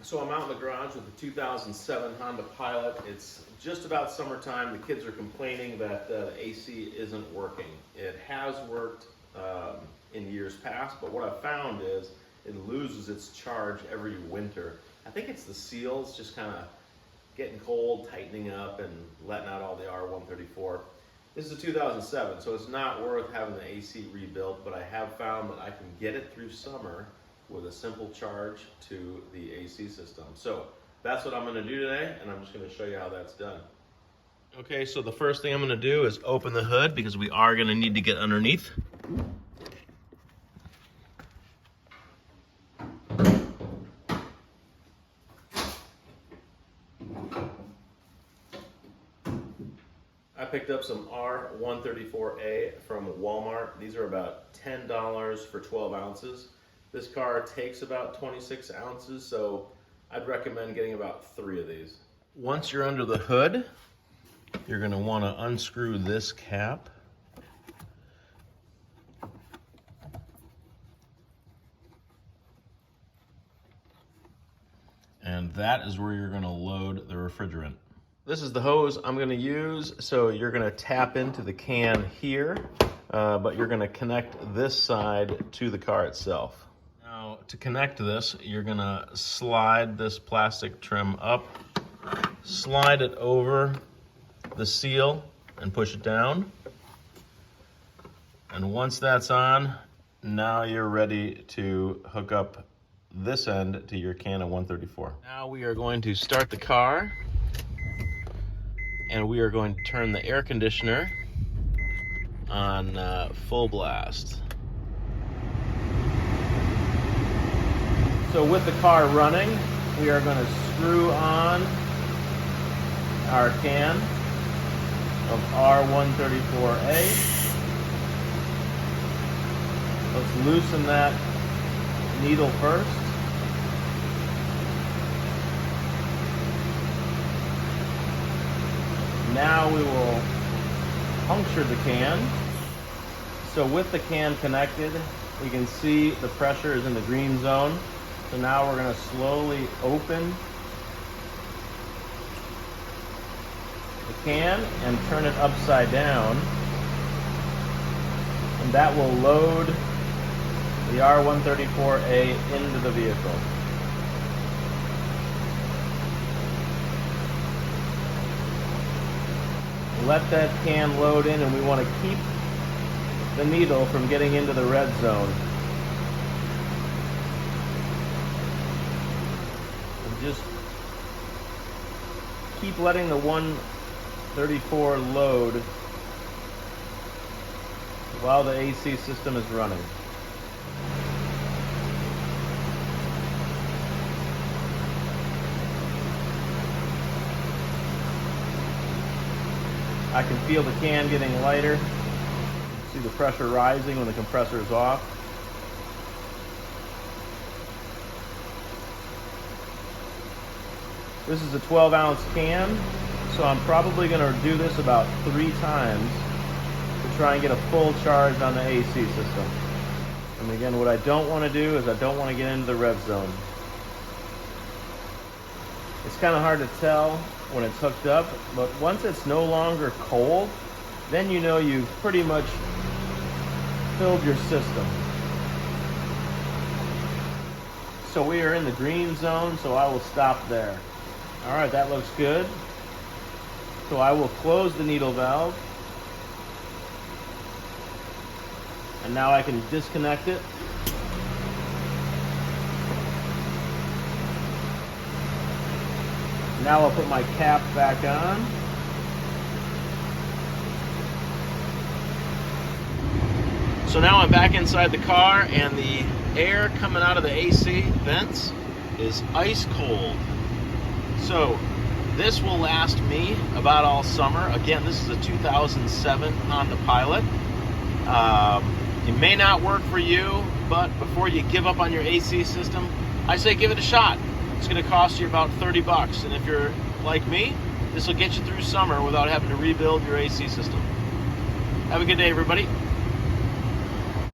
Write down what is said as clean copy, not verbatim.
So I'm out in the garage with the 2007 Honda Pilot. It's just about summertime. The kids are complaining that the AC isn't working. It has worked in years past, but what I've found is it loses its charge every winter. I think it's the seals just kind of getting cold, tightening up, and letting out all the R134. This is a 2007, so it's not worth having the AC rebuilt, but I have found that I can get it through summer with a simple charge to the AC system. So that's what I'm going to do today, and I'm just going to show you how that's done. Okay, so the first thing I'm going to do is open the hood because we are going to need to get underneath. I picked up some R134A from Walmart. These are about $10 for 12 ounces. This car takes about 26 ounces, so I'd recommend getting about 3 of these. Once you're under the hood, you're going to want to unscrew this cap. And that is where you're going to load the refrigerant. This is the hose I'm going to use, so you're going to tap into the can here, but you're going to connect this side to the car itself. Now, to connect this, you're going to slide this plastic trim up, slide it over the seal, and push it down. And once that's on, now you're ready to hook up this end to your can of 134. Now we are going to start the car, and we are going to turn the air conditioner on full blast. So with the car running, we are going to screw on our can of R134A. Let's loosen that needle first. Now we will puncture the can. So with the can connected, we can see the pressure is in the green zone. So now we're going to slowly open the can and turn it upside down. And that will load the R134A into the vehicle. Let that can load in, and we want to keep the needle from getting into the red zone. And just keep letting the 134 load while the AC system is running. I can feel the can getting lighter. See the pressure rising when the compressor is off. This is a 12-ounce can, so I'm probably going to do this about 3 times to try and get a full charge on the AC system. And again, what I don't want to do is I don't want to get into the red zone. It's kind of hard to tell when it's hooked up, but once it's no longer cold, then you know you've pretty much filled your system. So we are in the green zone, so I will stop there. All right, that looks good. So I will close the needle valve. And now I can disconnect it. Now I'll put my cap back on. So now I'm back inside the car, and the air coming out of the AC vents is ice cold. So this will last me about all summer. Again, this is a 2007 Honda Pilot. It may not work for you, but before you give up on your AC system, I say give it a shot. It's going to cost you about 30 bucks, and if you're like me, this will get you through summer without having to rebuild your AC system. Have a good day, everybody.